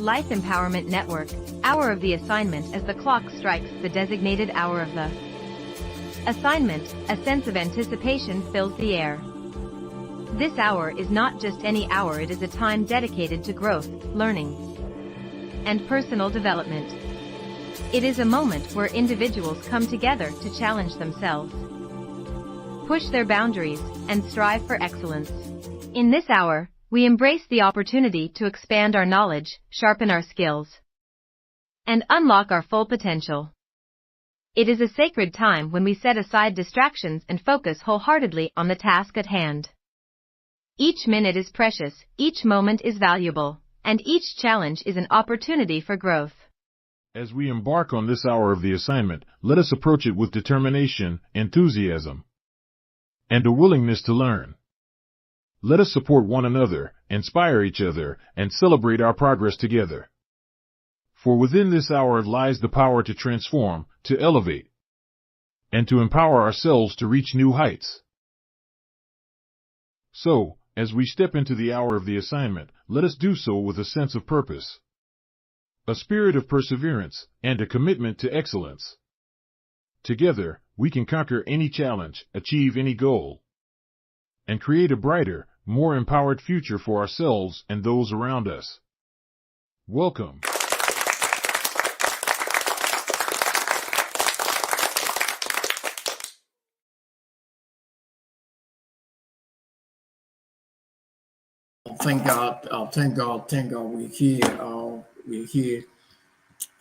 Life Empowerment Network, hour of the assignment as the clock strikes the designated hour of the assignment. A sense of anticipation fills the air. This hour is not just any hour, it is a time dedicated to growth, learning, and personal development. It is a moment where individuals come together to challenge themselves, push their boundaries, and strive for excellence. In this hour, we embrace the opportunity to expand our knowledge, sharpen our skills, and unlock our full potential. It is a sacred time when we set aside distractions and focus wholeheartedly on the task at hand. Each minute is precious, each moment is valuable, and each challenge is an opportunity for growth. As we embark on this hour of the assignment, let us approach it with determination, enthusiasm, and a willingness to learn. Let us support one another, inspire each other, and celebrate our progress together. For within this hour lies the power to transform, to elevate, and to empower ourselves to reach new heights. So, as we step into the hour of the assignment, let us do so with a sense of purpose, a spirit of perseverance, and a commitment to excellence. Together, we can conquer any challenge, achieve any goal, and create a brighter, more empowered future for ourselves and those around us. Welcome. Thank God, thank God we're here,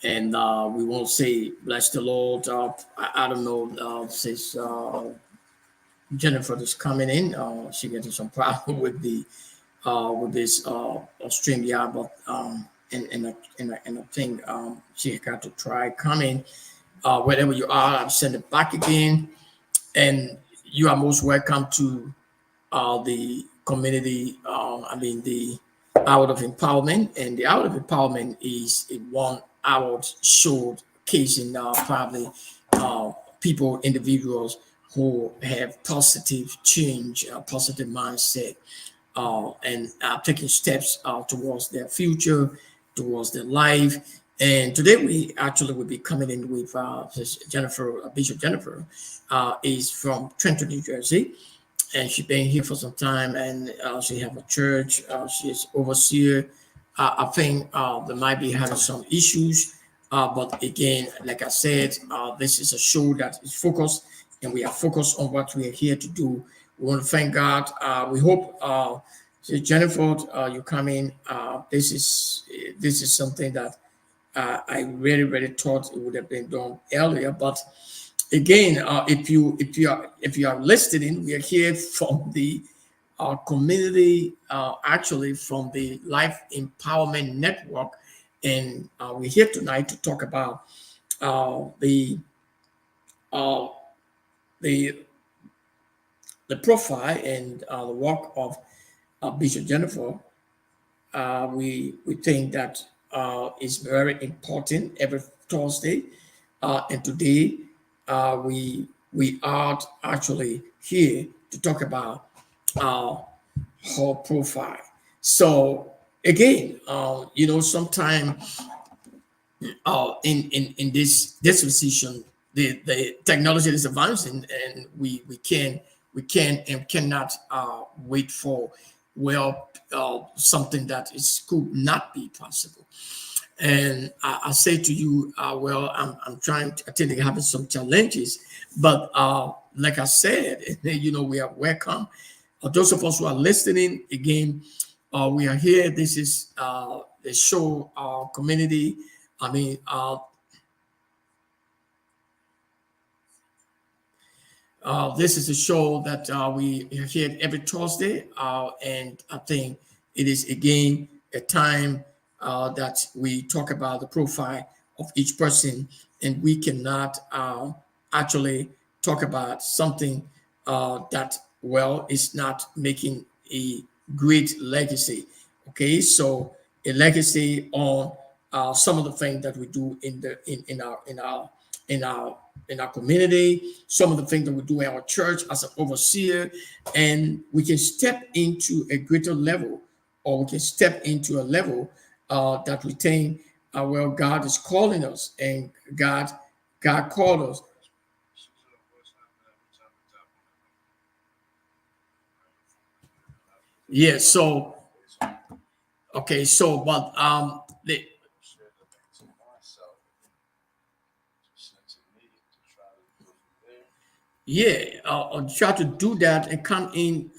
and we won't say bless the Lord. I don't know, since Jennifer is coming in, she getting some problem with the with this StreamYard, but and I think she got to try coming. Wherever you are, I'll send it back again, and you are most welcome to the community. The Hour of Empowerment, and the Hour of Empowerment is a 1 hour show occasion probably people, individuals who have positive change, positive mindset, and taking steps towards their future, towards their life. And today we actually will be coming in with Jennifer, Bishop Jennifer, is from Trenton, New Jersey. And she's been here for some time, and she have a church. She's overseer. I think they might be having some issues, but again, like I said, this is a show that is focused, and we are focused on what we are here to do. We want to thank God. We hope, Jennifer, you come in. This is something that I really thought it would have been done earlier, but again, if you are listening, we are here from the community, actually from the Life Empowerment Network, and we're here tonight to talk about the profile and the work of Bishop Jennifer. We think that is very important every Thursday, and today. We are actually here to talk about her profile. So again, sometimes in this dispensation, the technology is advancing, and we can and cannot wait for something that could not be possible. And I say to you, I'm trying to, I think they're having some challenges, but like I said, we are welcome. Those of us who are listening, again, we are here. This is the show, community. This is a show that we are here every Thursday, and I think it is, again, a time that we talk about the profile of each person, and we cannot actually talk about something that is not making a great legacy. Okay, so a legacy on some of the things that we do in our community, some of the things that we do in our church as an overseer, and we can step into a greater level, or we can step into a level that we think, well, God is calling us, and God called us. Yeah. So okay. So, but yeah, I'll try to do that and come in.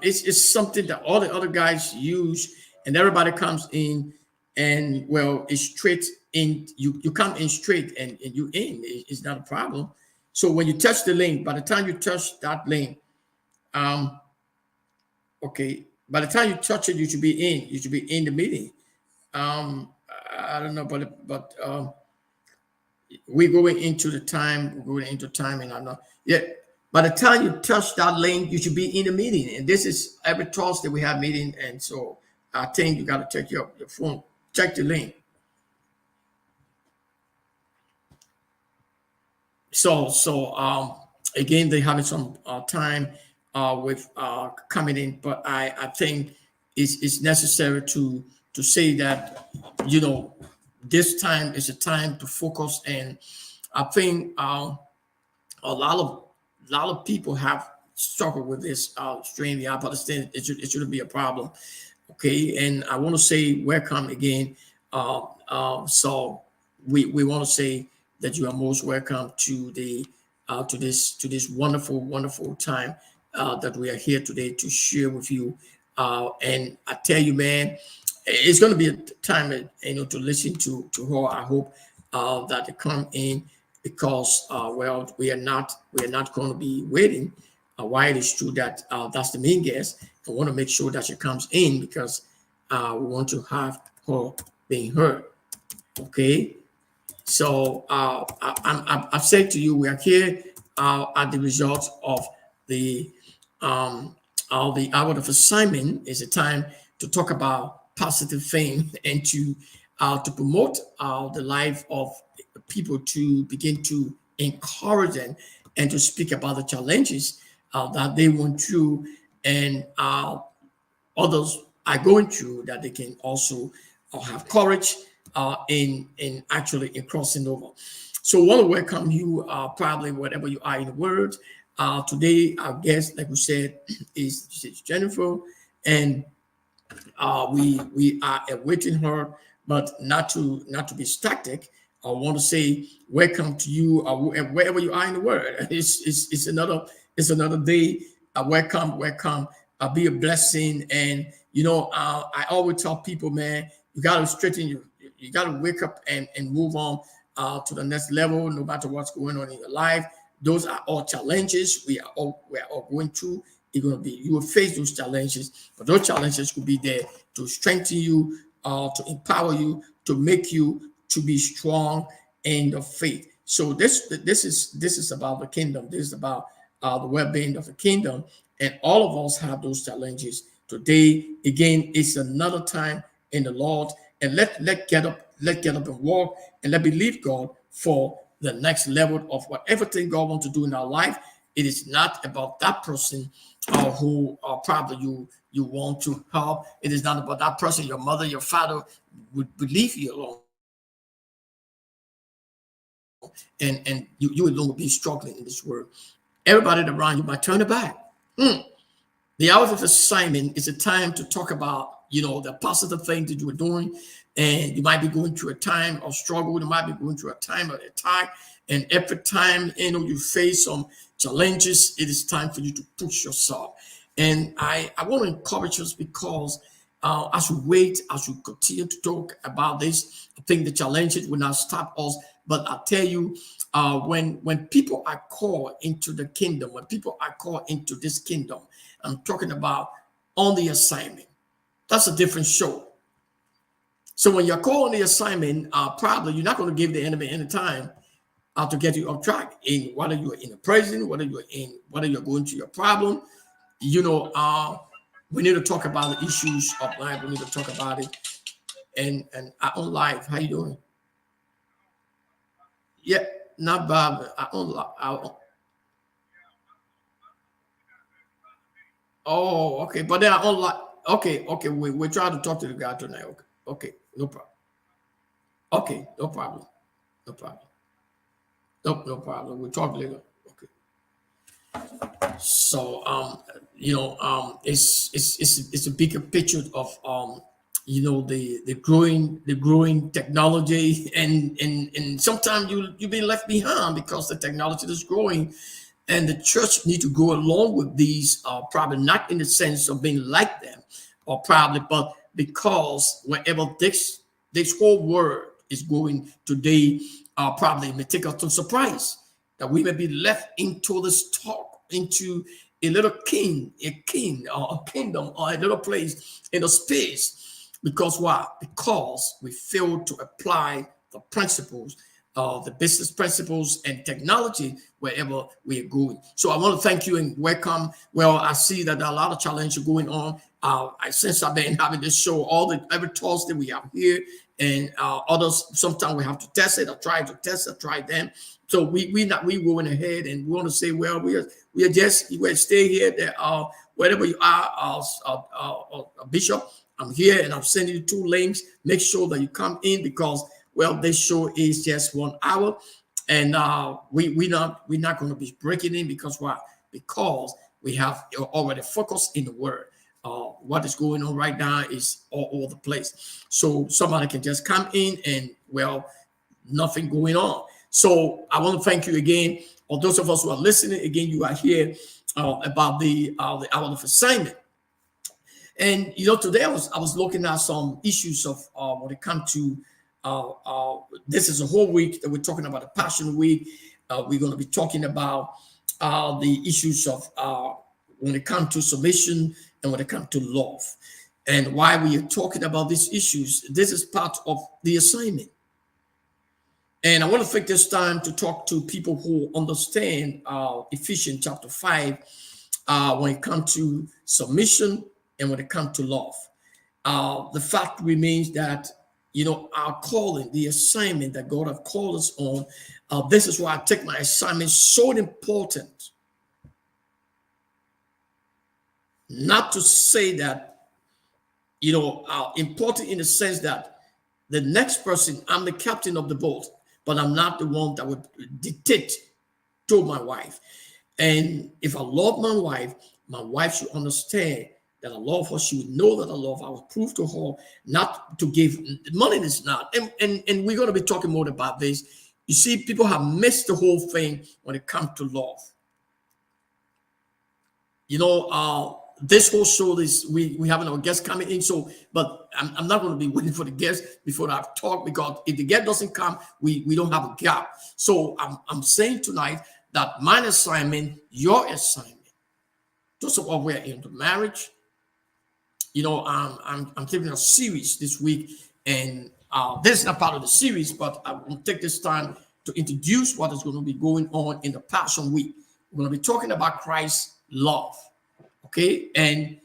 It's something that all the other guys use, and everybody comes in, and well, it's straight in. You come in straight, and you in. It's not a problem. So when you touch the link, by the time you touch that link, um, okay, by the time you touch it, you should be in. You should be in the meeting. Um, I don't know, but we're going into the time. We're going into time, and I'm not yet. By the time you touch that link, you should be in the meeting. And this is every Thursday we have meeting, and so I think you got to check your phone, check the link. So again, they having some time with coming in, but I think it's necessary to say that, you know, this time is a time to focus, and I think a lot of people have struggled with this strain. I understand it shouldn't be a problem. Okay, and I want to say welcome again. So we want to say that you are most welcome to the to this wonderful time that we are here today to share with you. And I tell you, man, it's going to be a time, to listen to her. I hope that they come in, because well, we are not going to be waiting. While it is true that that's the main guest, I want to make sure that she comes in, because we want to have her being heard. Okay, so I've said to you, we are here at the results of the the hour of assignment. Is a time to talk about positive things, and to promote the life of people, to begin to encourage them, and to speak about the challenges that they went through, and others are going through, that they can also have courage in actually in crossing over. So I want to welcome you, probably whatever you are in the world. Today, our guest, like we said, is Jennifer, and we are awaiting her, but not to be static. I want to say welcome to you, wherever you are in the world. It's another day. Welcome. Be a blessing. And I always tell people, man, you got to straighten you got to wake up and move on to the next level, no matter what's going on in your life. Those are all challenges we are all going through. You will face those challenges, but those challenges could be there to strengthen you, to empower you, to make you to be strong in the faith. So this is about the kingdom. This is about the well-being of the kingdom, and all of us have those challenges. Today, again, it's another time in the Lord, and let get up and walk, and let believe God for the next level of whatever thing God wants to do in our life. It is not about that person who probably you want to help. It is not about that person, your mother, your father would leave you alone, and you alone will be struggling in this world. Everybody around you might turn it back. Mm. The hours of assignment is a time to talk about, the positive things that you are doing. And you might be going through a time of struggle. You might be going through a time of attack. And every time, you face some challenges, it is time for you to push yourself. And I want to encourage us, because as we continue to talk about this, I think the challenges will not stop us. But I tell you, when people are called into the kingdom, when people are called into this kingdom, I'm talking about on the assignment. That's a different show. So when you're called on the assignment, probably you're not going to give the enemy any time to get you off track. In whether you're in a prison, whether you're going through your problem, we need to talk about the issues of life. We need to talk about it and our own life. How you doing? Yeah, not bad. Oh, okay. But then I own life. Okay. We try to talk to the guy tonight. Okay. Okay, no problem. Okay, no problem. No problem. No problem. We'll talk later. Okay. So it's a bigger picture of the growing technology, and sometimes you be left behind because the technology is growing, and the church need to go along with these, probably not in the sense of being like them, or probably, but because wherever this whole world is going today, probably may take us to surprise that we may be left into this talk, into a little king or a kingdom or a little place in a space. Because why? Because we fail to apply the principles, the business principles and technology wherever we are going. So I want to thank you and welcome. Well, I see that there are a lot of challenges going on. Since I've been having this show every Thursday we have here, and others sometimes we have to test it. I try to test it, try them. So we going ahead, and we want to say, well, we stay here. There, wherever you are, Bishop, I'm here, and I'm sending you 2 links. Make sure that you come in, because this show is just 1 hour, and we're not going to be breaking in, because why? Because we have already focused in the word. What is going on right now is all over the place. So somebody can just come in and nothing going on. So I want to thank you again. For those of us who are listening, again, you are here about the hour of assignment. And today I was looking at some issues of when it comes to this is a whole week that we're talking about the Passion Week. We're going to be talking about the issues of when it comes to submission and when it comes to love. And why we are talking about these issues, this is part of the assignment. And I want to take this time to talk to people who understand Ephesians chapter 5 when it comes to submission and when it comes to love. The fact remains that, our calling, the assignment that God has called us on, this is why I take my assignment so important. Not to say that, important in the sense that the next person, I'm the captain of the boat, but I'm not the one that would dictate to my wife. And if I love my wife should understand that I love her. She would know that I love her. I will prove to her not to give. Money is not. And we're going to be talking more about this. You see, people have missed the whole thing when it comes to love. This whole show is we have our guest coming in. So, but I'm not going to be waiting for the guest before I talk, because if the guest doesn't come, we don't have a gap. So I'm saying tonight that my assignment, your assignment, those of us who are into marriage, I'm taking a series this week, and this is not part of the series, but I will take this time to introduce what is going to be going on in the Passion Week. We're going to be talking about Christ's love. Okay, and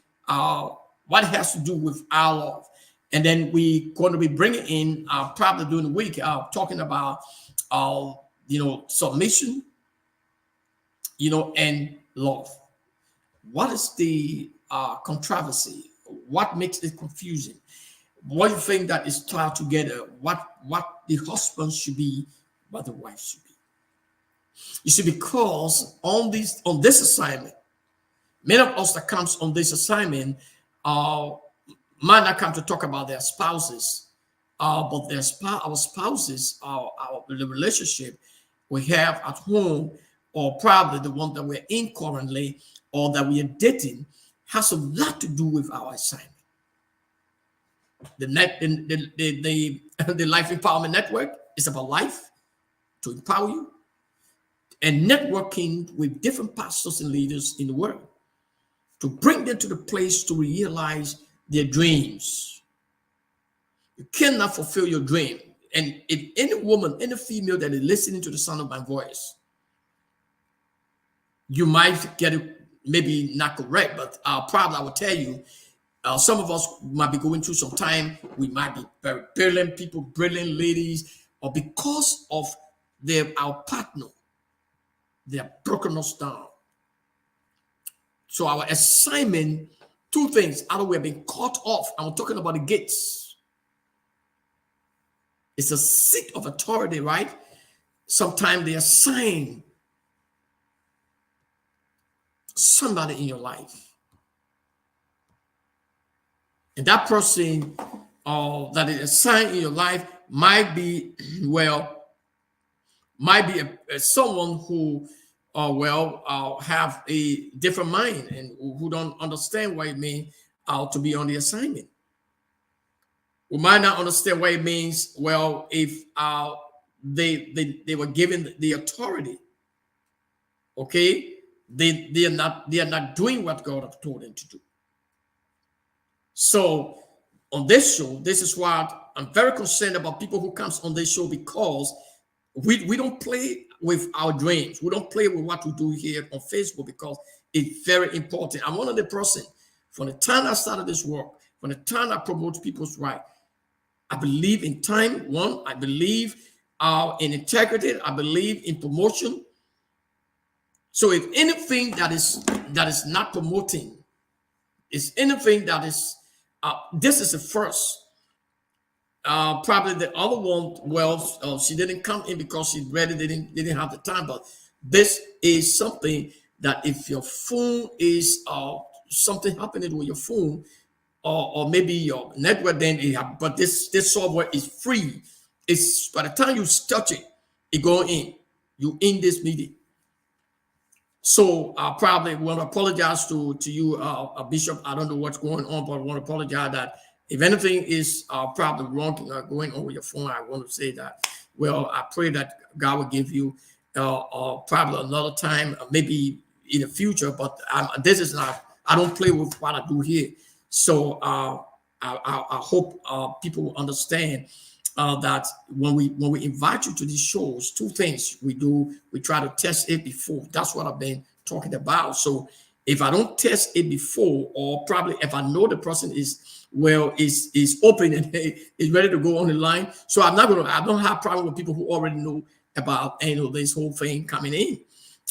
what it has to do with our love. And then we're going to be bringing in, probably during the week, talking about, submission, and love. What is the controversy? What makes it confusing? What do you think that is tied together? What the husband should be, what the wife should be. You see, because on this assignment, many of us that comes on this assignment might not come to talk about their spouses, but our spouses, the relationship we have at home, or probably the one that we're in currently, or that we are dating, has a lot to do with our assignment. The Life Empowerment Network is about life, to empower you, and networking with different pastors and leaders in the world, to bring them to the place to realize their dreams. You cannot fulfill your dream. And if any woman, any female that is listening to the sound of my voice, you might get it maybe not correct, but probably I will tell you, some of us might be going through some time. We might be very brilliant people, brilliant ladies, or because of our partner, they have broken us down. So our assignment, 2 things. Either we're being cut off, and we're talking about the gates. It's a seat of authority, right? Sometimes they assign somebody in your life. And that person that is assigned in your life might be, well, might be someone who, have a different mind and who don't understand what it means to be on the assignment. We might not understand what it means, well, if they were given the authority, okay, they are not doing what God have told them to do. So on this show, this is what I'm very concerned about people who comes on this show, because we don't play with our dreams. We don't play with what we do here on Facebook, because it's very important. I'm one of the person, from the time I started this work, from the time I promote people's right, I believe in time. One, I believe in integrity. I believe in promotion. So if anything that is not promoting, is anything that is, this is the first. Probably the other one, well, she didn't come in because she really didn't have the time. But this is something that if your phone is something happening with your phone, or maybe your network, then it have, but this software is free. It's by the time you touch it, it go in. You in this meeting. So I probably want to apologize to you, Bishop. I don't know what's going on, but I want to apologize that if anything is probably wrong going on with your phone, I want to say that. Well, I pray that God will give you probably another time, maybe in the future. But this is not. I don't play with what I do here. So I hope people will understand that when we invite you to these shows, two things we do: we try to test it before. That's what I've been talking about. So if I don't test it before, or probably if I know the person is open and is ready to go on the line, so I don't have problem with people who already know about this whole thing coming in.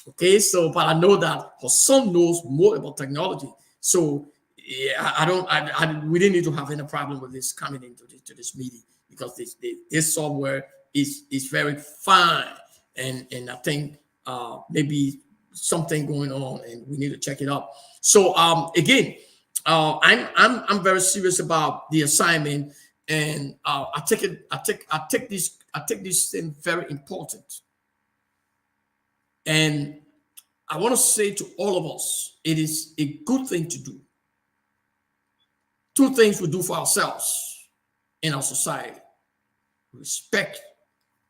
Okay, so but I know that for some knows more about technology. So yeah, we didn't need to have any problem with this coming into this meeting, because this software is very fine, and I think maybe something going on, and we need to check it out. So again, I'm very serious about the assignment, and I take this thing very important, and I want to say to all of us, it is a good thing to do. Two things we do for ourselves in our society: respect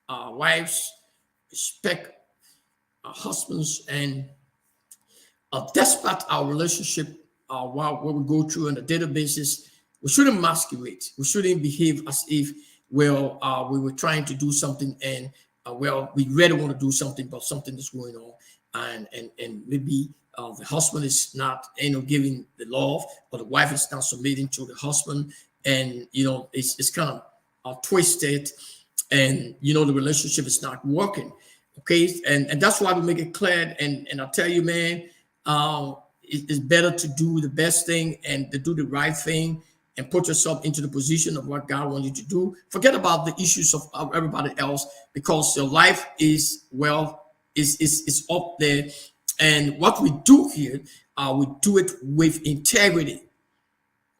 our wives, respect our husbands, and despite our relationship, what we go through on a daily basis, we shouldn't masquerade. We shouldn't behave as if, we were trying to do something, and we really want to do something, but something is going on, and maybe the husband is not, giving the love, or the wife is not submitting to the husband, and it's kind of twisted, and the relationship is not working. Okay, and that's why we make it clear, and I tell you, man, it's better to do the best thing and to do the right thing, and put yourself into the position of what God wants you to do. Forget about the issues of everybody else, because your life is is up there. And what we do here, we do it with integrity.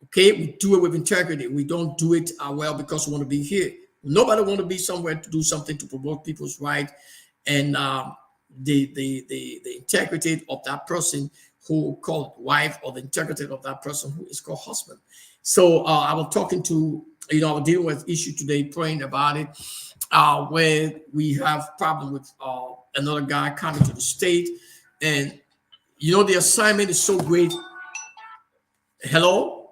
Okay, we do it with integrity. We don't do it because we want to be here. Nobody want to be somewhere to do something to promote people's right, and the integrity of that person who called wife, or the integrity of that person who is called husband. So I was talking to, I was dealing with issue today, praying about it, where we have problem with another guy coming to the state, and the assignment is so great. Hello.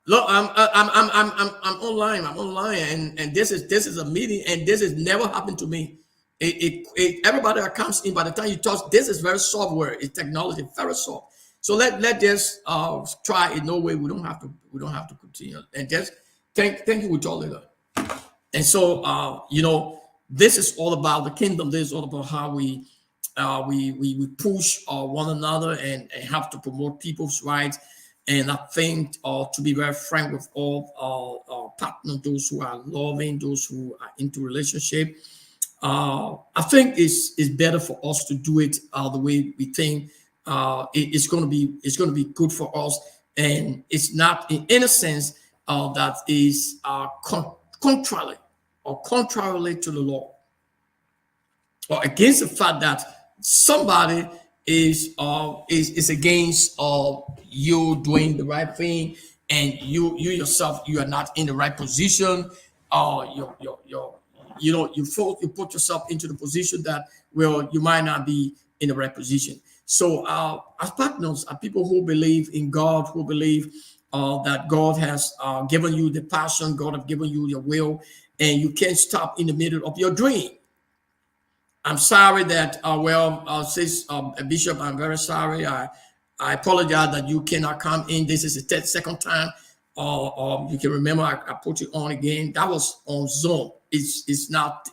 Look, I'm online. I'm online, and this is a meeting, and this has never happened to me. Everybody that comes in, by the time you touch, this is very software. It's technology, very soft. So let just try it. No way, we don't have to continue. And just thank you. We'll talk later. And so this is all about the kingdom. This is all about how we push one another and have to promote people's rights. And I think, to be very frank with all our partners, those who are loving, those who are into relationship, I think it's better for us to do it the way we think. It's going to be good for us, and it's not in any sense that is contrary or contrarily to the law, or against the fact that somebody is against you doing the right thing, and you yourself, you are not in the right position. You put yourself into the position that, well, you might not be in the right position. So as partners, are people who believe in God, who believe that God has given you the passion, God has given you your will, and you can't stop in the middle of your dream. I'm sorry that, says Bishop, I'm very sorry. I apologize that you cannot come in. This is the second time. You can remember I put you on again. That was on Zoom. It's not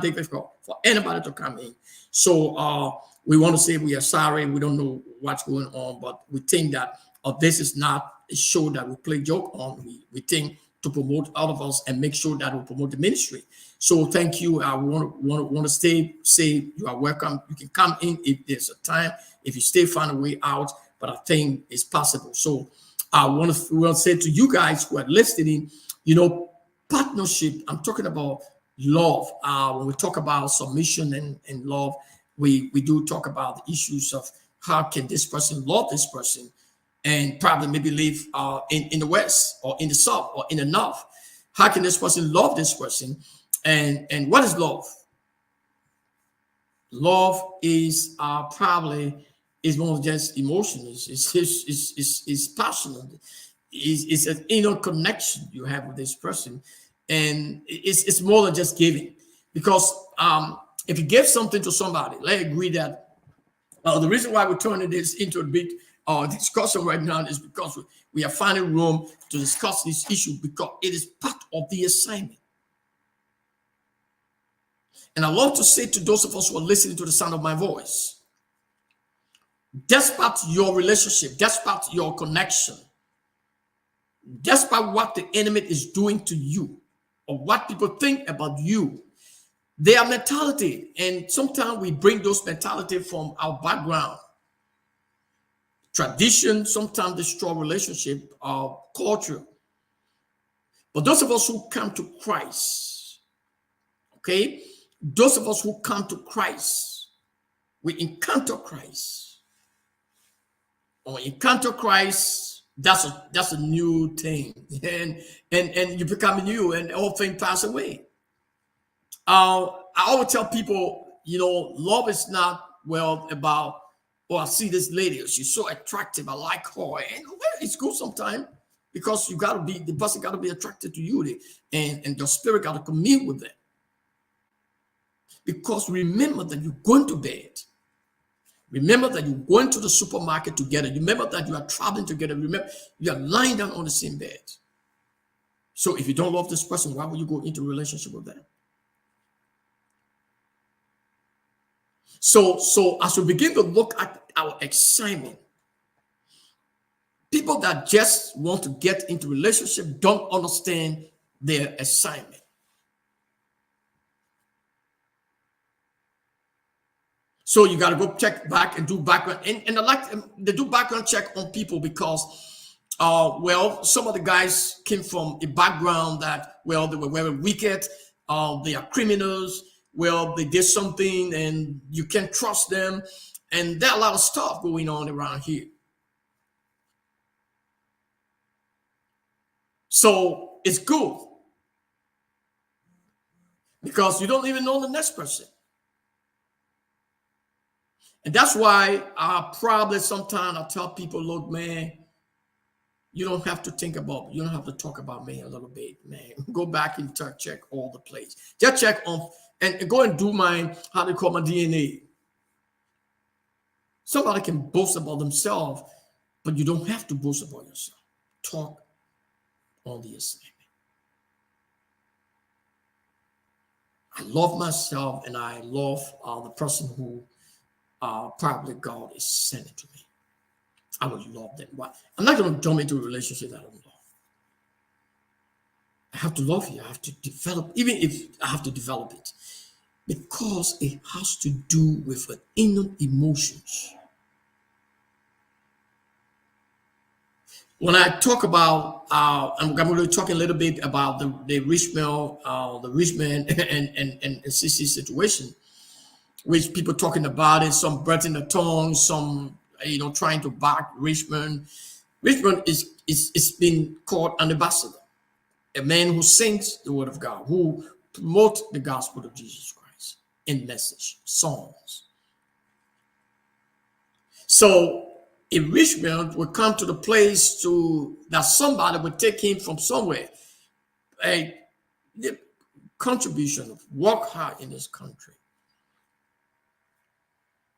difficult for anybody to come in. So we want to say we are sorry. We don't know what's going on, but we think that this is not a show that we play joke on. We think to promote all of us and make sure that we promote the ministry. So thank you. I want to say you are welcome. You can come in if there's a time. If you stay, find a way out. But I think it's possible. So I want to say to you guys who are listening, partnership. I'm talking about love. When we talk about submission and love, we do talk about the issues of how can this person love this person, and probably maybe live in the West or in the South or in the North. How can this person love this person? And what is love? Love is probably is more just emotions. It's passionate. It's an inner connection you have with this person, and it's more than just giving. Because if you give something to somebody, let's agree that the reason why we're turning this into a big discussion right now is because we are finding room to discuss this issue, because it is part of the assignment. And I love to say to those of us who are listening to the sound of my voice, despite your relationship, despite your connection, despite what the enemy is doing to you or what people think about you, their mentality, and sometimes we bring those mentality from our background, tradition, sometimes destroy relationship, culture. But those of us who come to Christ, okay, those of us who come to Christ, we encounter Christ. When we encounter Christ, that's a new thing, and you become new, and all things pass away. I always tell people, love is not about, oh, I see this lady, she's so attractive, I like her, and it's good sometimes, because the person got to be attracted to you, and your spirit got to commune with them. Because remember that you're going to bed. Remember that you're going to the supermarket together. Remember that you are traveling together. Remember, you are lying down on the same bed. So if you don't love this person, why would you go into a relationship with them? So as we begin to look at our assignment, people that just want to get into relationship don't understand their assignment. So you got to go check back and do background. And I like they do background check on people because, some of the guys came from a background that, they were very wicked. They are criminals. They did something and you can't trust them. And there are a lot of stuff going on around here. So it's good because you don't even know the next person. And that's why I probably sometimes I tell people, look, man, you don't have to you don't have to talk about me a little bit, man. Go back and check all the places. Just check on and go and do how they call my DNA. Somebody can boast about themselves, but you don't have to boast about yourself. Talk on the assignment. I love myself and I love the person who probably God is sending to me. I would love them. Why? I'm not going to jump into a relationship that I don't love. I have to love you. I have to develop, even if I have to develop it, because it has to do with inner emotions. When I talk about, I'm going to talk a little bit about the rich man, and Sissy situation, which people talking about it, some breath in the tongue, some trying to back Richmond. Richmond is been called an ambassador, a man who sings the word of God, who promotes the gospel of Jesus Christ in message, songs. So if Richmond would come to the place that somebody would take him from somewhere, the contribution of work hard in this country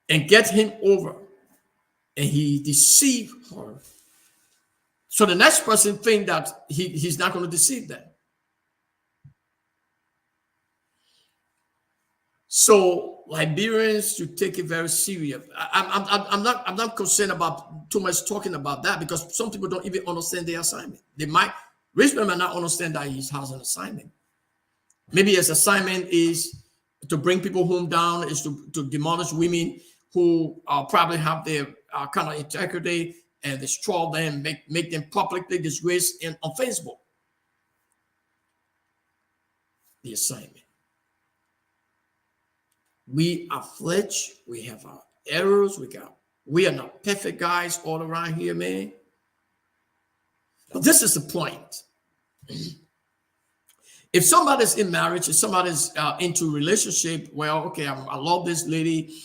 and get him over, and he deceived her. So the next person think that he's not going to deceive them. So Liberians should take it very serious. I'm not concerned about too much talking about that, because some people don't even understand their assignment. Richmond might not understand that he has an assignment. Maybe his assignment is to bring people home down, is to demolish women who probably have their kind of integrity, and destroy them, make them publicly disgraced on Facebook. The assignment. We are flesh. We have our errors. We are not perfect guys all around here, man. But this is the point. If somebody's in marriage, if somebody's into relationship, well, okay, I love this lady,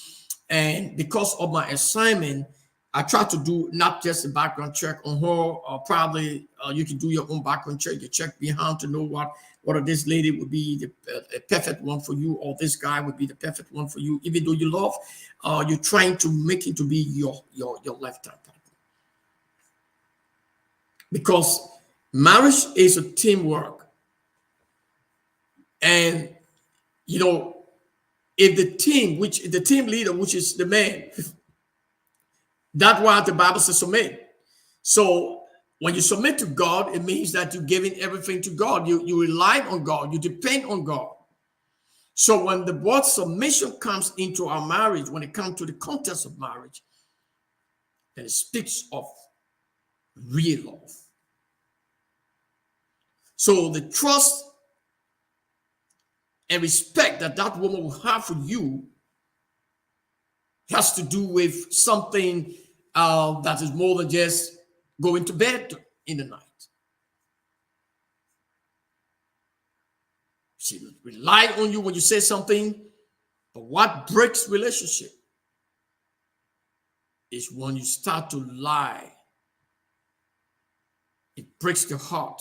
and because of my assignment, I try to do not just a background check on her, or probably you can do your own background check. You check behind to know whether this lady would be the perfect one for you, or this guy would be the perfect one for you. Even though you love, you're trying to make it to be your lifetime partner. Because marriage is a teamwork. And, if the team leader, which is the man, that's why the Bible says submit. So when you submit to God, it means that you're giving everything to God. You rely on God. You depend on God. So when the word submission comes into our marriage, when it comes to the context of marriage, then it speaks of real love. So the trust and respect that woman will have for you has to do with something that is more than just going to bed in the night. She relied on you when you say something, but what breaks relationship is when you start to lie. It breaks the heart.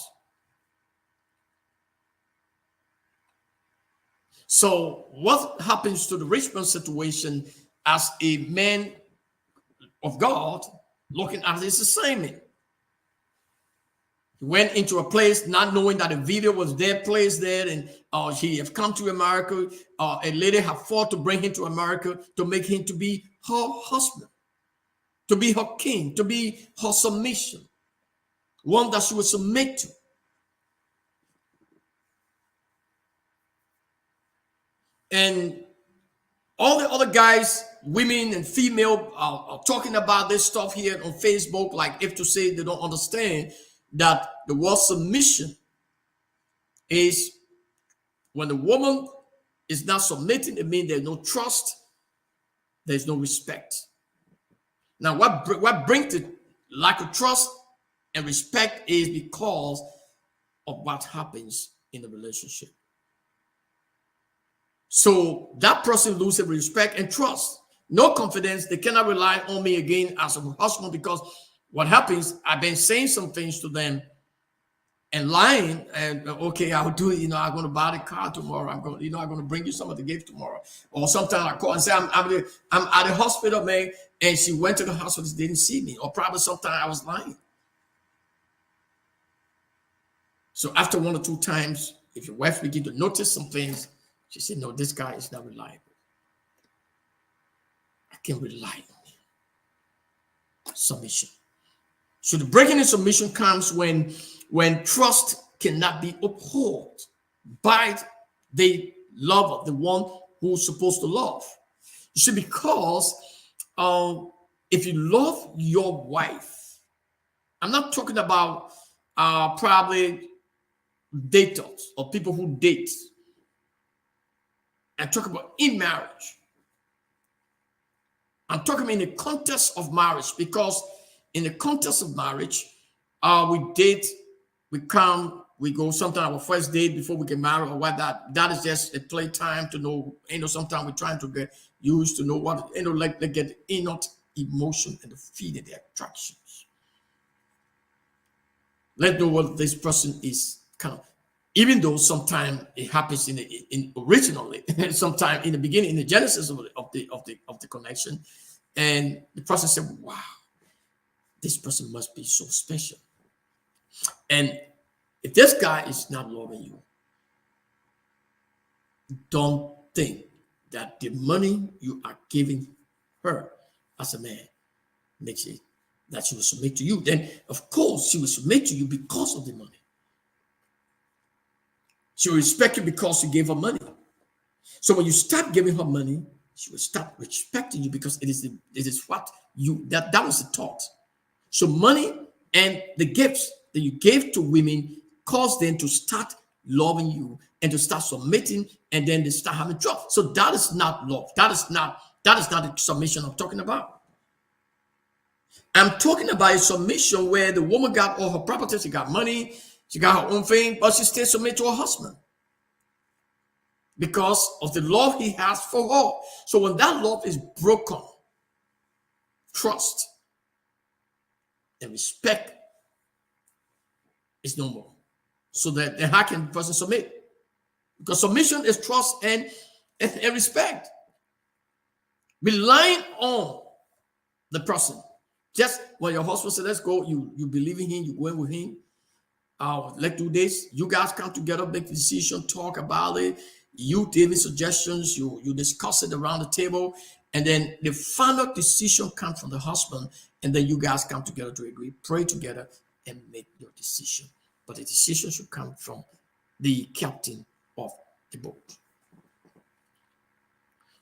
So what happens to the Richmond situation as a man of God looking at his assignment? He went into a place not knowing that a video was there, placed there, and he have come to America. A lady had fought to bring him to America to make him to be her husband, to be her king, to be her submission, one that she would submit to. And all the other guys, women and female, are talking about this stuff here on Facebook, like if to say they don't understand that the word submission is when the woman is not submitting, it means there's no trust, there's no respect. Now, what brings the lack of trust and respect is because of what happens in the relationship. So that person loses respect and trust. No confidence. They cannot rely on me again as a husband, because what happens, I've been saying some things to them and lying, and okay, I'll do it. I'm going to buy the car tomorrow. I'm going to bring you some of the gift tomorrow. Or sometimes I call and say, I'm at the hospital, man, and she went to the hospital, didn't see me. Or probably sometimes I was lying. So after one or two times, if your wife begin to notice some things, she said, no, this guy is not reliable. I can rely on him. Submission. So the breaking in submission comes when trust cannot be upheld by the lover, the one who's supposed to love. You see, because if you love your wife, I'm not talking about probably daters or people who date. I talk about in marriage. I'm talking in the context of marriage, because in the context of marriage, we date, we come, we go. Sometimes our first date before we get married or what, that is just a playtime to know. Sometimes we're trying to get used to know what, like they get inner emotion and the feeling, the attractions. Let's know what this person is kind of. Even though sometimes it happens in originally, sometime in the beginning, in the genesis of the connection, and the person said, "Wow, this person must be so special." And if this guy is not loving you, don't think that the money you are giving her as a man makes it that she will submit to you. Then, of course, she will submit to you because of the money. She will respect you because you gave her money. So when you start giving her money, she will start respecting you, because it is what you that was the thought. So money and the gifts that you gave to women cause them to start loving you and to start submitting, and then they start having trust. So that is not love. That is not the submission I'm talking about. I'm talking about a submission where the woman got all her property, she got money, she got her own thing, but she still submit to her husband because of the love he has for her. So when that love is broken, trust and respect is no more. So that then how can the person submit? Because submission is trust and respect. Relying on the person. Just when your husband said, "Let's go," you believe in him, you go in with him. Let's do this. You guys come together, make the decision, talk about it. You give suggestions, you discuss it around the table, and then the final decision comes from the husband, and then you guys come together to agree, pray together, and make your decision. But the decision should come from the captain of the boat.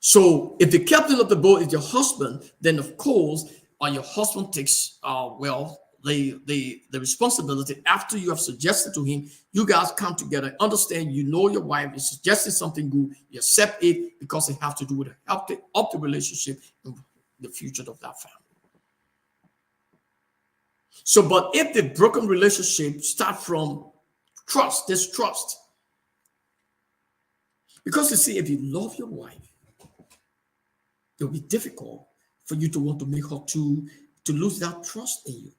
So if the captain of the boat is your husband, then of course, your husband takes the responsibility. After you have suggested to him, you guys come together, understand, your wife is suggesting something good, you accept it because it has to do with the relationship and the future of that family. So, but if the broken relationship start from trust, distrust, because you see, if you love your wife, it will be difficult for you to want to make her to lose that trust in you.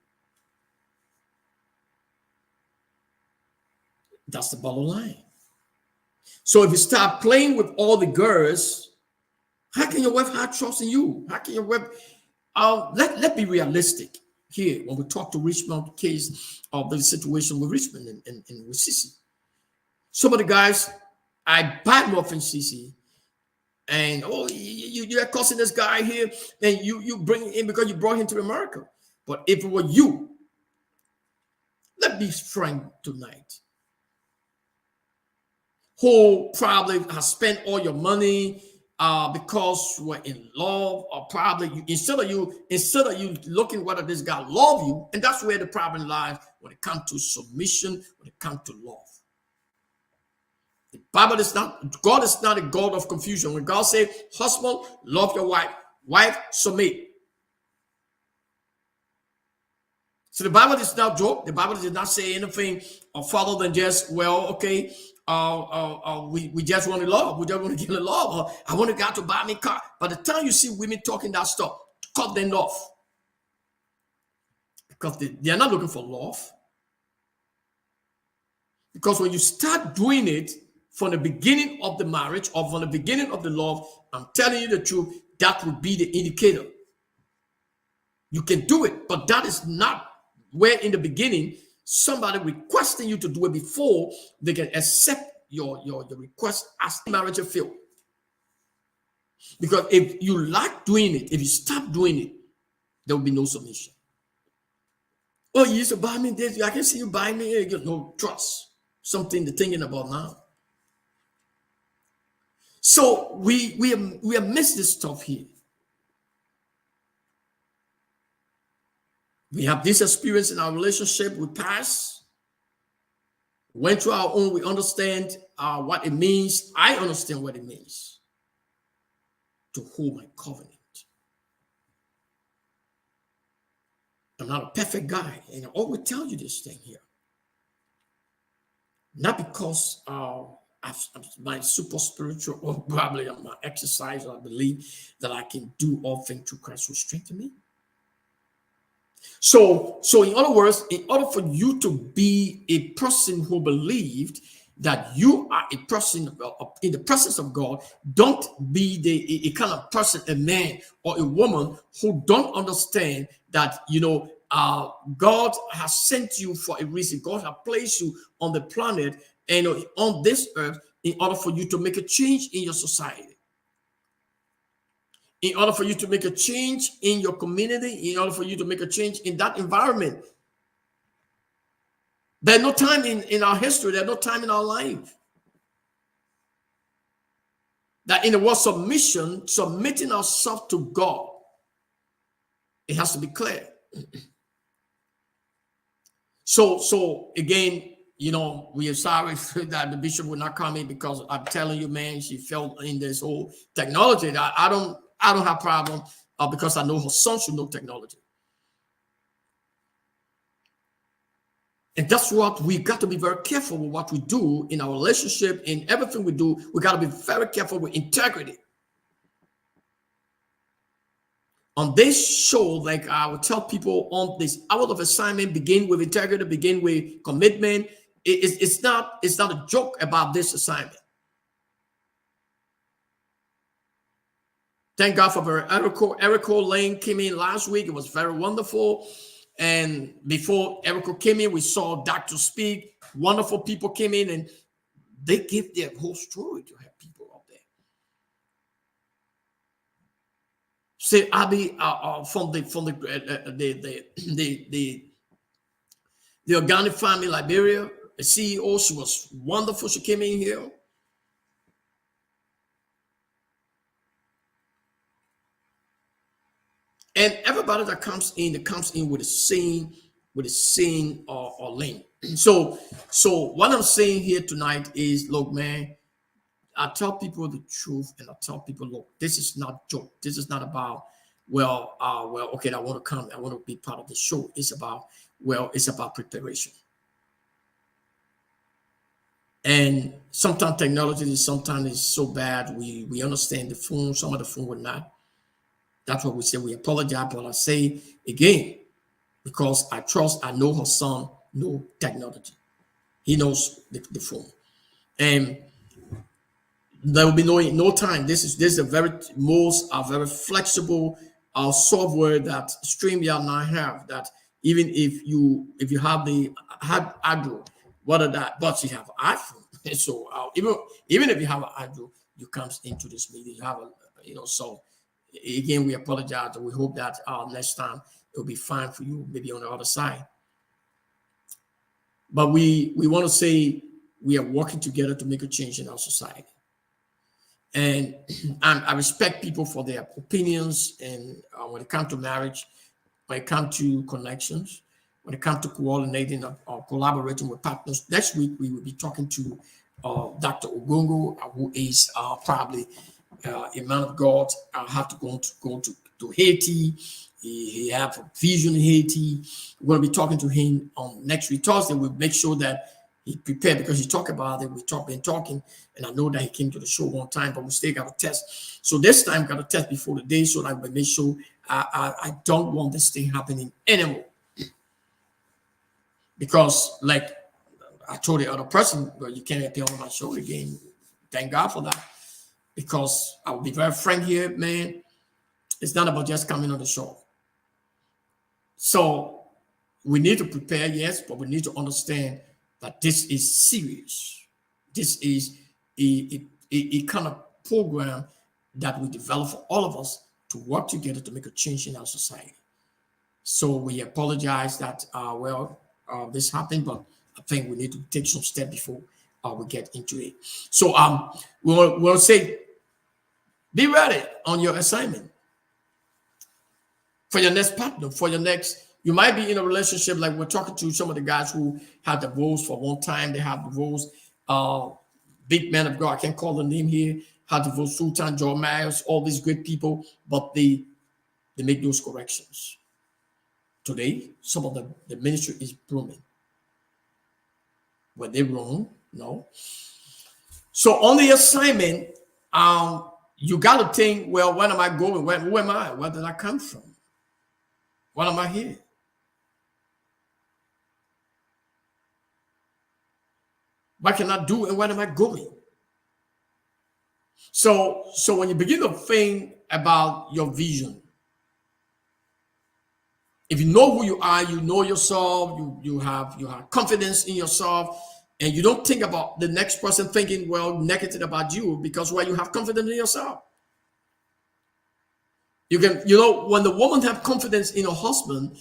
That's the bottom line. So if you start playing with all the girls, how can your wife have trust in you? How can your wife? Let's be realistic here when we talk to Richmond case of the situation with Richmond and with Sissy. Some of the guys, I buy more from Sissy, and you're cussing this guy here, and you bring him in because you brought him to America. But if it were you, let's be frank tonight, who probably has spent all your money because you were in love, or probably instead of you looking whether this guy love you, and that's where the problem lies when it comes to submission, when it comes to love. The Bible is not, God is not a God of confusion. When God says, husband, love your wife, submit. So the Bible is not joke. The Bible did not say anything further than just, okay, we just want to love. We just want to get in love. Or I want a guy to buy me a car. By the time you see women talking that stuff, cut them off. Because they are not looking for love. Because when you start doing it from the beginning of the marriage or from the beginning of the love, I'm telling you the truth, that would be the indicator. You can do it, but that is not where in the beginning somebody requesting you to do it before they can accept your request as marriage failed. Because if you like doing it, if you stop doing it, there will be no submission. Oh, you used to buy me this. I can see you buy me. You know, trust. Something to thinking about now. So we have missed this stuff here. We have this experience in our relationship. We pass, went through our own. We understand what it means. I understand what it means to hold my covenant. I'm not a perfect guy, and I always tell you this thing here. Not because I'm my super spiritual or probably I'm my exercise, or I believe that I can do all things through Christ who strengthens me. So in other words, in order for you to be a person who believed that you are a person in the presence of God, don't be a kind of person, a man or a woman who don't understand that, God has sent you for a reason. God has placed you on the planet and on this earth in order for you to make a change in your society. In order for you to make a change in your community, in order for you to make a change in that environment. There's no time in our history, there's no time in our life that in the word submission, submitting ourselves to God, it has to be clear. So again, we are sorry that the bishop would not come in, because I'm telling you, man, she felt in this whole technology that I don't have problem because I know her son should know technology. And that's what we got to be very careful with what we do in our relationship, in everything we do. We got to be very careful with integrity. On this show, like I would tell people on this hour of assignment, begin with integrity, begin with commitment. It's not a joke about this assignment. Thank God for very Erico Lane came in last week. It was very wonderful. And before Erico came in, we saw Dr. Speak. Wonderful people came in and they give their whole story to have people out there. Say Abby from the organic family Liberia, a CEO. She was wonderful. She came in here. And everybody that comes in with a same or link. So what I'm saying here tonight is, look, man, I tell people the truth, and I tell people, look, this is not joke. This is not about, okay, I want to come, I want to be part of the show. It's about preparation. And sometimes technology is so bad. We understand the phone, some of the phone would not. That's what we say. We apologize, but I say again, because I know her son know technology. He knows the phone. And there will be no time. This is a very flexible software that StreamYard now have, that even if you have the Android, but you have an iPhone. So even if you have an Android, you comes into this meeting. You have so again, we apologize, and we hope that next time it'll be fine for you, maybe on the other side. But we want to say we are working together to make a change in our society. And I respect people for their opinions, and when it comes to marriage, when it comes to connections, when it comes to coordinating or collaborating with partners. Next week, we will be talking to Dr. Ogongo, who is probably a man of God. I'll have to go to Haiti. He have a vision in Haiti. We're going to be talking to him on next week, Thursday. We'll make sure that he prepared, because he talked about it. Been talking, and I know that he came to the show one time, but we still got to test. So this time, got to test before the day, so that we make sure I don't want this thing happening anymore. Because, like I told the other person, well, you can't appear on my show again. Thank God for that. Because I will be very frank here, man. It's not about just coming on the show. So we need to prepare, yes, but we need to understand that this is serious. This is a kind of program that we develop for all of us to work together to make a change in our society. So we apologize that, this happened, but I think we need to take some steps before we get into it. So we'll say, be ready on your assignment for your next partner, for your next. You might be in a relationship like we're talking to some of the guys who had divorced for one time. They have divorced. Big man of God, I can't call the name here. Had divorced Sultan, Joe Myers, all these great people, but they make those corrections. Today, some of the ministry is blooming. Were they wrong? No. So on the assignment, you got to think, well, where am I going? Who am I? Where did I come from? Why am I here? What can I do and where am I going? So when you begin to think about your vision, if you know who you are, you know yourself, you have confidence in yourself, and you don't think about the next person thinking, well, negative about you, because you have confidence in yourself. You can, when the woman have confidence in her husband,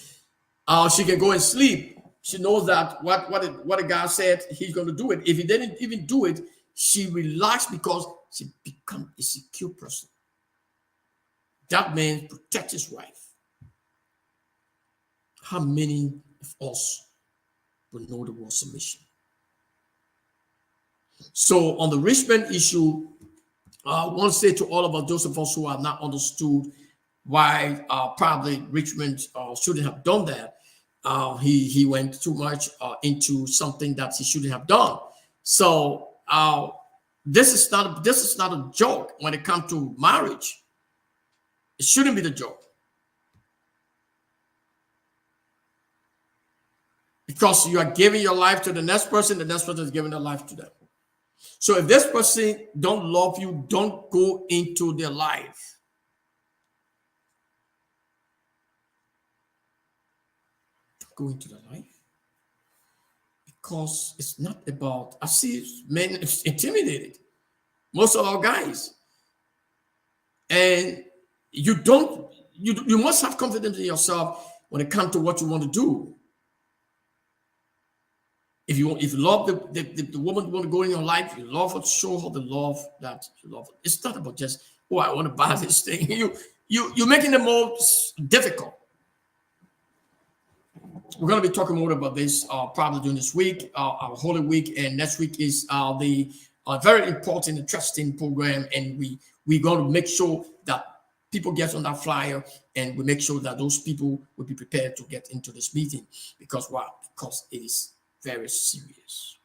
she can go and sleep. She knows that what the guy said, he's going to do it. If he didn't even do it, she relaxed because she become a secure person. That man protects his wife. How many of us will know the word submission? So on the Richmond issue, I want to say to all of us, those of us who have not understood why probably Richmond shouldn't have done that. He went too much into something that he shouldn't have done. So this is not a joke when it comes to marriage. It shouldn't be the joke, because you are giving your life to the next person is giving their life to them. So if this person don't love you, don't go into their life. Don't go into their life. Because it's not about, I see men intimidated, most of our guys. And you must have confidence in yourself when it comes to what you want to do. If you love the woman you want to go in your life, you love her, show her the love that you love her. It's not about just, oh, I want to buy this thing. You're making it more difficult. We're going to be talking more about this probably during this week, our Holy Week, and next week is the very important, interesting program, and we're going to make sure that people get on that flyer, and we make sure that those people will be prepared to get into this meeting. Because why? Because it is very serious.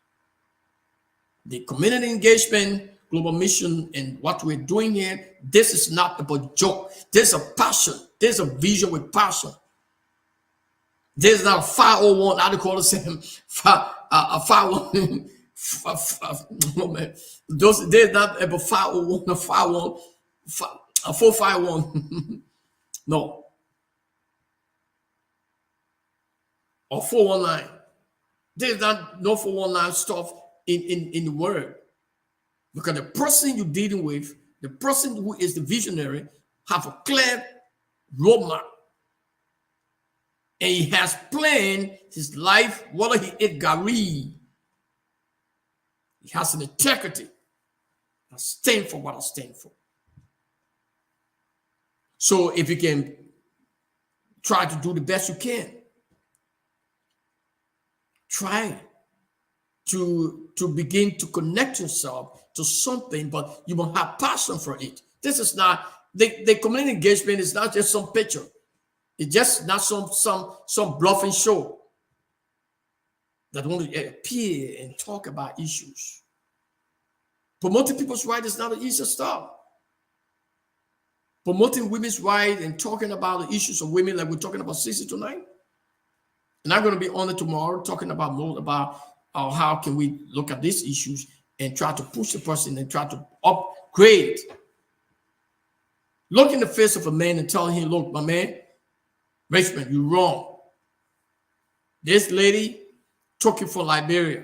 The community engagement, global mission, and what we're doing here, this is not about joke. There's a passion. There's a vision with passion. There's not a 501, I call it a 501. No, man. There's not a 501, a 501, a 451. No. Or 419. There's not no 419 stuff in the word. Because the person you're dealing with, the person who is the visionary, have a clear roadmap. And he has planned his life, whether he ate gari. He has an integrity. I stand for what I stand for. So if you can try to do the best you can, try to begin to connect yourself to something, but you will have passion for it. This is not, the community engagement is not just some picture. It's just not some bluffing show that want to appear and talk about issues. Promoting people's rights is not an easy stuff. Promoting women's rights and talking about the issues of women, like we're talking about Sissy tonight. And I'm going to be on it tomorrow, talking about more about how can we look at these issues and try to push the person and try to upgrade. Look in the face of a man and tell him, look, my man, Richmond, you're wrong. This lady took you for Liberia.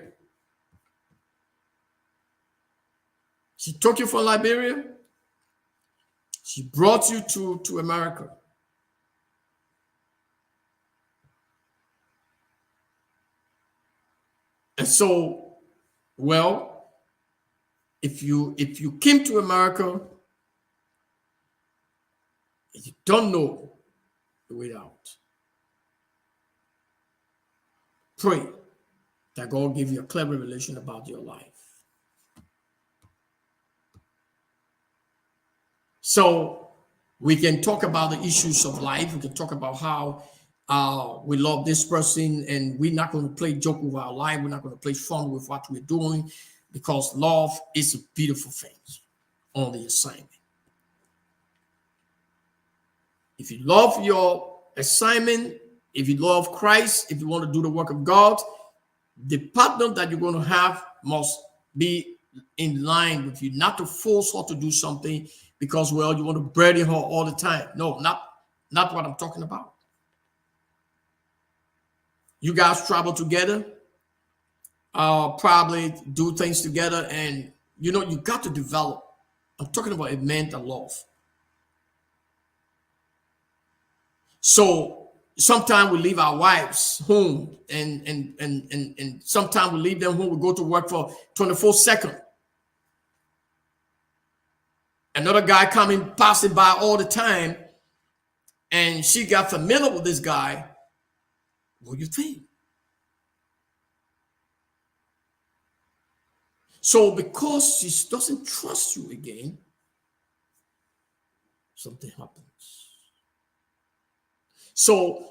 She took you for Liberia. She brought you to America. And so, well, if you came to America and you don't know the way out, pray that God give you a clear revelation about your life. So we can talk about the issues of life. We can talk about how we love this person, and we're not going to play joke with our life. We're not going to play fun with what we're doing, because love is a beautiful thing on the assignment. If you love your assignment, if you love Christ, if you want to do the work of God, the partner that you're going to have must be in line with you, not to force her to do something because, well, you want to burden her all the time. No, not what I'm talking about. You guys travel together, probably do things together, and you got to develop. I'm talking about a mental love. So sometimes we leave our wives home, and sometimes we leave them home. We go to work for 24 seconds. Another guy passing by all the time, and she got familiar with this guy. What do you think? So because she doesn't trust you again, something happens. So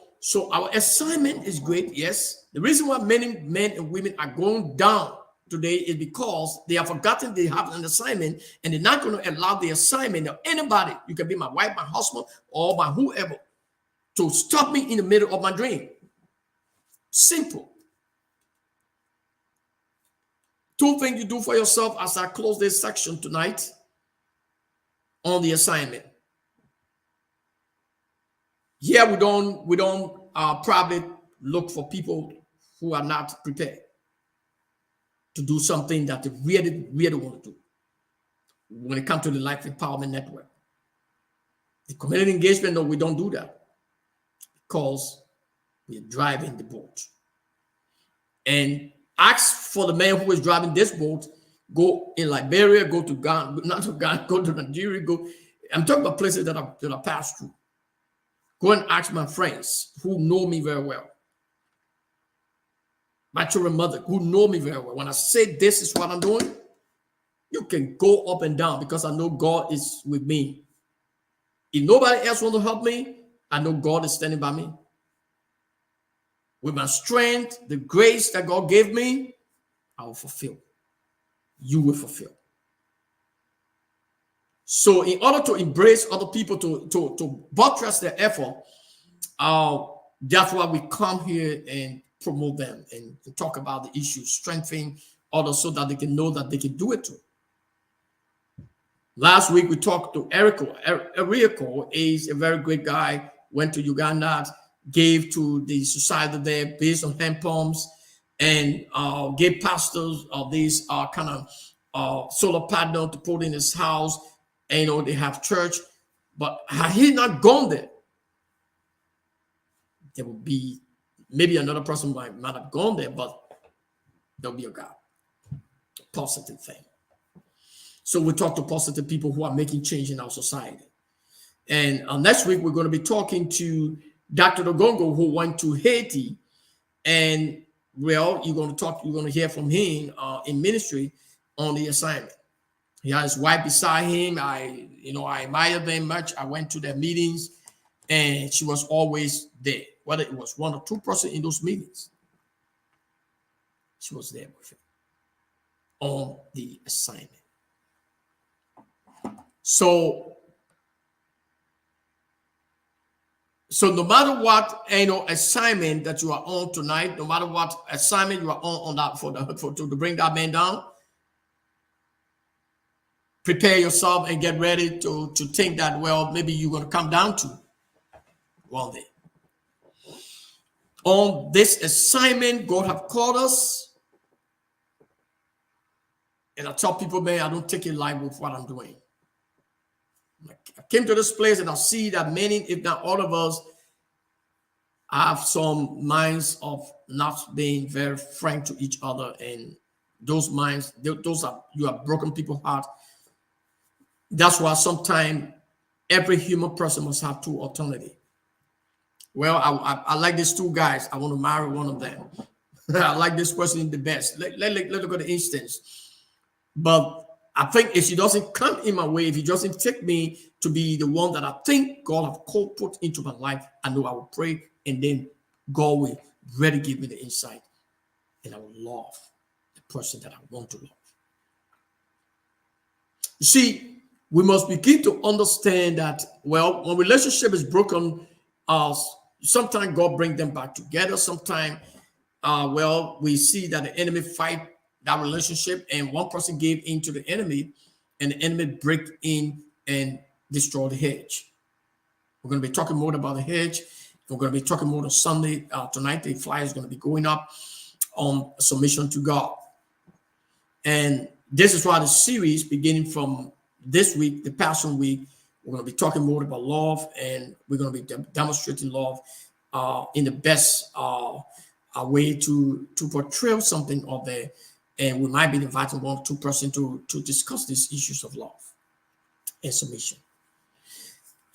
our assignment is great, yes. The reason why many men and women are going down today is because they have forgotten they have an assignment, and they're not going to allow the assignment of anybody, you can be my wife, my husband, or my whoever, to stop me in the middle of my dream. Simple. 2 things you do for yourself as I close this section tonight on the assignment. Yeah, we don't probably look for people who are not prepared to do something that they really, really want to do. When it comes to the Life Empowerment Network, the community engagement, no, we don't do that because we're driving the boat. And ask for the man who is driving this boat. Go in Liberia, go to Ghana, not to Ghana, go to Nigeria. I'm talking about places that I passed through. Go and ask my friends who know me very well. My children mother who know me very well. When I say this is what I'm doing, you can go up and down because I know God is with me. If nobody else wants to help me, I know God is standing by me. With my strength, the grace that God gave me, I will fulfill. You will fulfill. So in order to embrace other people, to buttress their effort, that's why we come here and promote them and talk about the issues, strengthening others so that they can know that they can do it too. Last week we talked to Erico. Erico is a very great guy, went to Uganda, gave to the society there based on hand pumps, and gave pastors these kind of solar panel to put in his house. And they have church, but had he not gone there, there would be maybe another person might have gone there, but there'll be a God. Positive thing. So we talk to positive people who are making change in our society. And next week we're going to be talking to Dr. Dogongo, who went to Haiti, and well, you're going to hear from him in ministry on the assignment. He has his wife beside him. I admire them much. I went to their meetings, and she was always there. Whether it was 1 or 2 persons in those meetings, she was there with him on the assignment. So no matter what assignment that you are on tonight, no matter what assignment you are on that to bring that man down, prepare yourself and get ready to think that, well, maybe you're going to come down to one day. On this assignment, God have called us. And I tell people, man, I don't take it light with what I'm doing. I came to this place and I see that many, if not all of us, have some minds of not being very frank to each other, and those minds, those are, you are broken people's heart. That's why sometimes every human person must have two alternatives. Well, I like these two guys. I want to marry one of them. I like this person the best. Let's look at the instance. But I think if she doesn't come in my way, if he doesn't take me to be the one that I think God have called put into my life, I know I will pray, and then God will really give me the insight, and I will love the person that I want to love. You see, we must begin to understand that, well, when relationship is broken, sometimes God bring them back together. Sometimes, well, we see that the enemy fight that relationship, and one person gave in to the enemy, and the enemy break in and destroy the hedge. We're going to be talking more about the hedge. We're going to be talking more on Sunday. Tonight, the flyer is going to be going up on submission to God. And this is why the series, beginning from this week, the Passion Week, we're going to be talking more about love, and we're going to be demonstrating love in the best way to portray something of there. And we might be inviting 1 or 2 persons to discuss these issues of love and submission.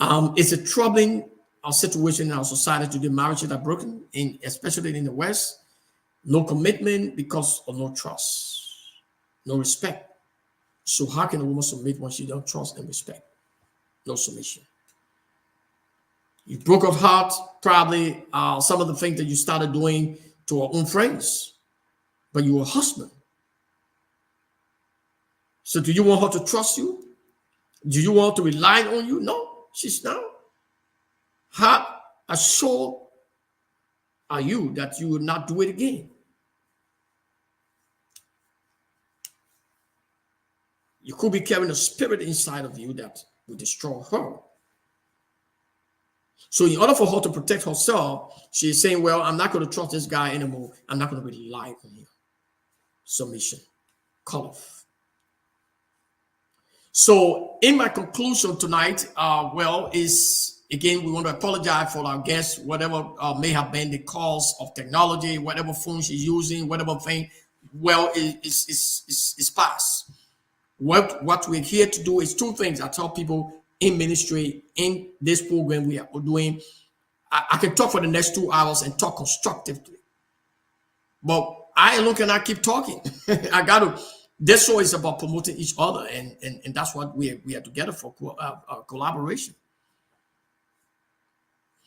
It's a troubling situation in our society today. Marriages are broken, especially in the West. No commitment because of no trust, no respect. So how can a woman submit when she don't trust and respect? No submission. You broke her heart, probably some of the things that you started doing to her own friends, but you were a husband. So do you want her to trust you? Do you want her to rely on you? No, she's not. How assured are you that you will not do it again? You could be carrying a spirit inside of you that will destroy her. So in order for her to protect herself, she's saying, well, I'm not going to trust this guy anymore. I'm not going to rely on him. Submission. Cut off. So in my conclusion tonight, well, is again, we want to apologize for our guests, whatever may have been the cause of technology, whatever phone she's using, whatever thing, well, it's past. What we're here to do is 2 things. I tell people in ministry, in this program we are doing, I can talk for the next 2 hours and talk constructively, but I alone cannot keep talking. I got to. This show is about promoting each other, and that's what we are together for, collaboration.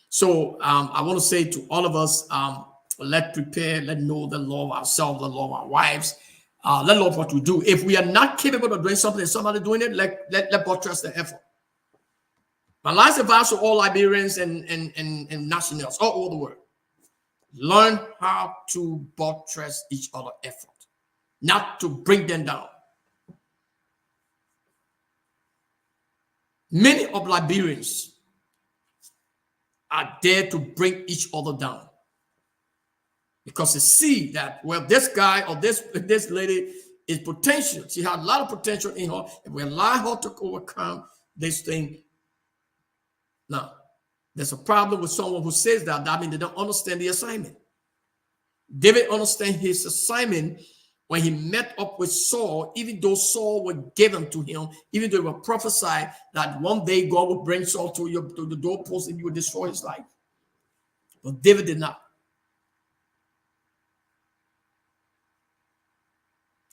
So I want to say to all of us, let's prepare, let's know the love ourselves, the love our wives, let's love what we do. If we are not capable of doing something and somebody doing it, let buttress the effort. My last advice to all Liberians and nationals all over the world: learn how to buttress each other's effort, not to bring them down. Many of Liberians are there to bring each other down because they see that, well, this guy or this lady is potential. She has a lot of potential in her. If we allow her to overcome this thing, now there's a problem with someone who says that. That means they don't understand the assignment. David understand his assignment when he met up with Saul, even though Saul was given to him, even though it was prophesied that one day God would bring Saul to the doorpost and you would destroy his life. But David did not.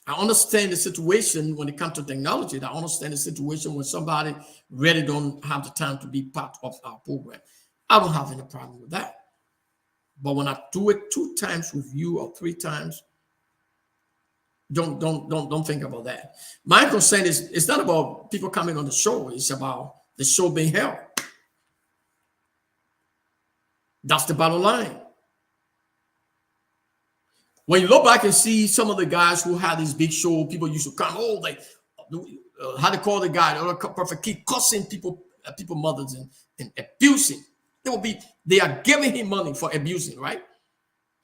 I understand the situation when it comes to technology. I understand the situation when somebody really don't have the time to be part of our program. I don't have any problem with that. But when I do it 2 times with you or 3 times, don't think about that. My concern is, it's not about people coming on the show. It's about the show being held. That's the bottom line. When you look back and see some of the guys who had this big show, people used to come, how to call the guy, or Prophet Keith, cussing people mothers and abusing. They are giving him money for abusing, right?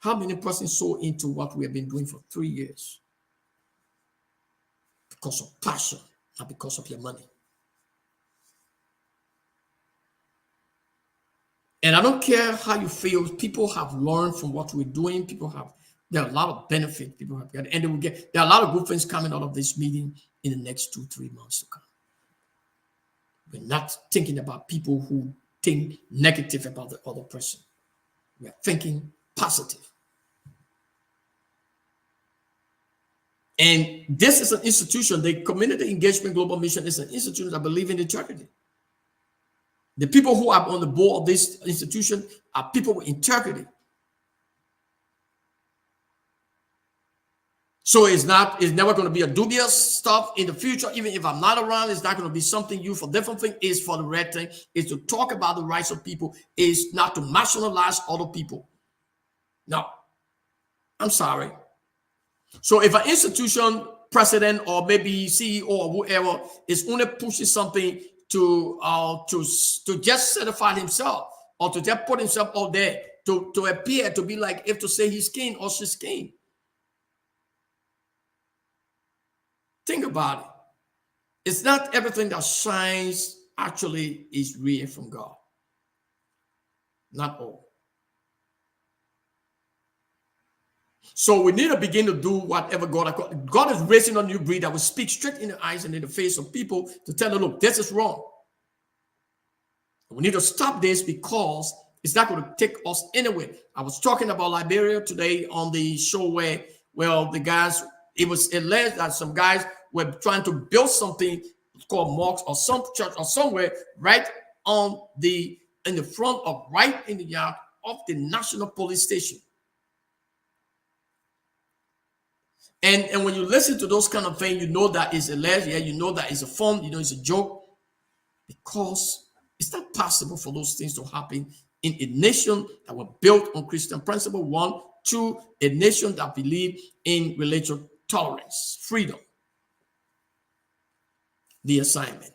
How many persons so into what we have been doing for 3 years? Because of passion, not because of your money. And I don't care how you feel, people have learned from what we're doing. There are a lot of benefit people have got. And there are a lot of good things coming out of this meeting in the next 2-3 months to come. We're not thinking about people who think negative about the other person. We're thinking positive. And this is an institution, the Community Engagement Global Mission is an institution that believes in integrity. The people who are on the board of this institution are people with integrity. So it's never going to be a dubious stuff in the future. Even if I'm not around, it's not going to be something you for different thing. It's for the right thing. It's to talk about the rights of people. It's not to marginalize other people. No, I'm sorry. So if an institution president or maybe CEO or whoever is only pushing something to just certify himself or to just put himself out there to appear to be like if to say he's king or she's king. Think about it. It's not everything that shines actually is real from God. Not all. So we need to begin to do whatever God is raising a new breed that will speak straight in the eyes and in the face of people to tell them, look, this is wrong. We need to stop this because it's not going to take us anywhere. I was talking about Liberia today on the show where, well, the guys, it was alleged that some guys were trying to build something called mosque or some church or somewhere right in the front of right in the yard of the National Police Station. And when you listen to those kind of things, you know that it's alleged, yeah, you know that it's a fun, you know it's a joke, because it's not possible for those things to happen in a nation that were built on Christian principle. 1, 2, a nation that believe in religious tolerance, freedom. The assignment.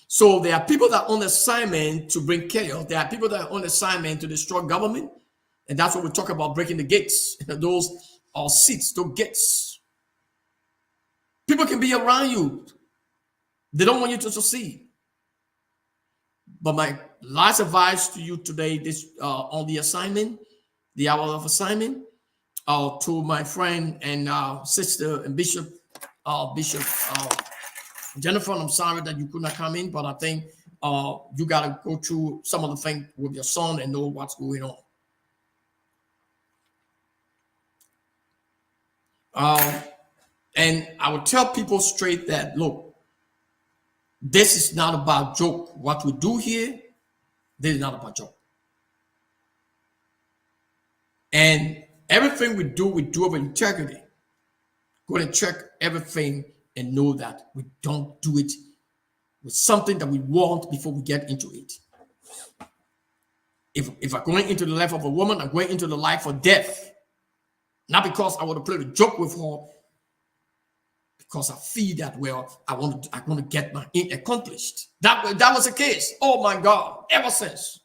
So there are people that are on assignment to bring chaos. There are people that are on assignment to destroy government. And that's what we talk about, breaking the gates. Those are seats, those gates. People can be around you. They don't want you to succeed. But my last advice to you today, this on the assignment, the hour of assignment, to my friend and sister and Bishop Jennifer, I'm sorry that you could not come in, but I think you got to go through some of the things with your son and know what's going on. And I would tell people straight that, look, this is not about joke. What we do here, this is not about joke. And everything we do with integrity. Go and check everything and know that we don't do it with something that we want before we get into it. If I'm going into the life of a woman, I'm going into the life or death. Not because I want to play the joke with her, because I feel that, well, I want to get my aim accomplished. That was the case. Oh my God, ever since.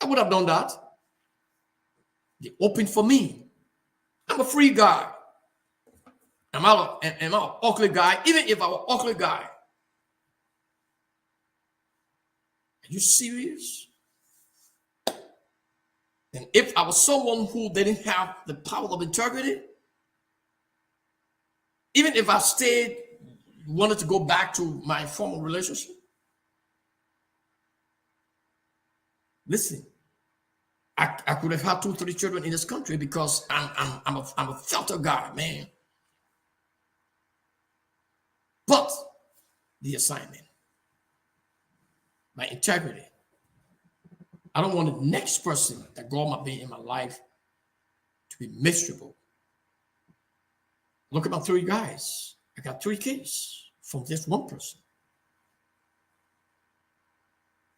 I would have done that. They opened for me. I'm a free guy. Am I an ugly guy? Even if I were an ugly guy. Are you serious? And if I was someone who didn't have the power of integrity, even if I wanted to go back to my former relationship, listen, I could have had 2-3 children in this country because I'm a filter guy, man. But the assignment, my integrity, I don't want the next person that God might be in my life to be miserable. Look at my 3 guys. I got 3 kids from this one person.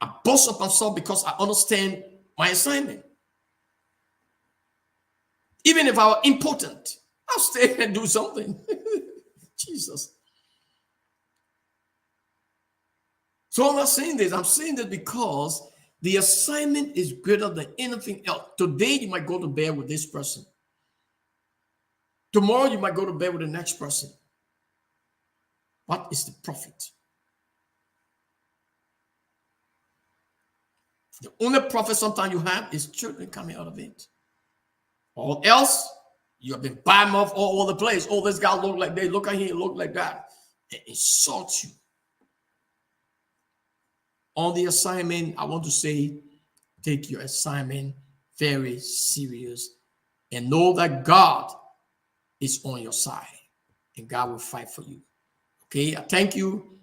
I boast of myself because I understand my assignment. Even if I were important, I'll stay and do something. Jesus. So I'm not saying this. I'm saying this because the assignment is greater than anything else. Today, you might go to bed with this person. Tomorrow, you might go to bed with the next person. What is the profit? The only profit sometimes you have is children coming out of it. Or else you have been buying off all over the place. Oh, this guy look like they look at him, look like that. And insult you. On the assignment, I want to say, take your assignment very serious and know that God is on your side and God will fight for you. Okay, I thank you.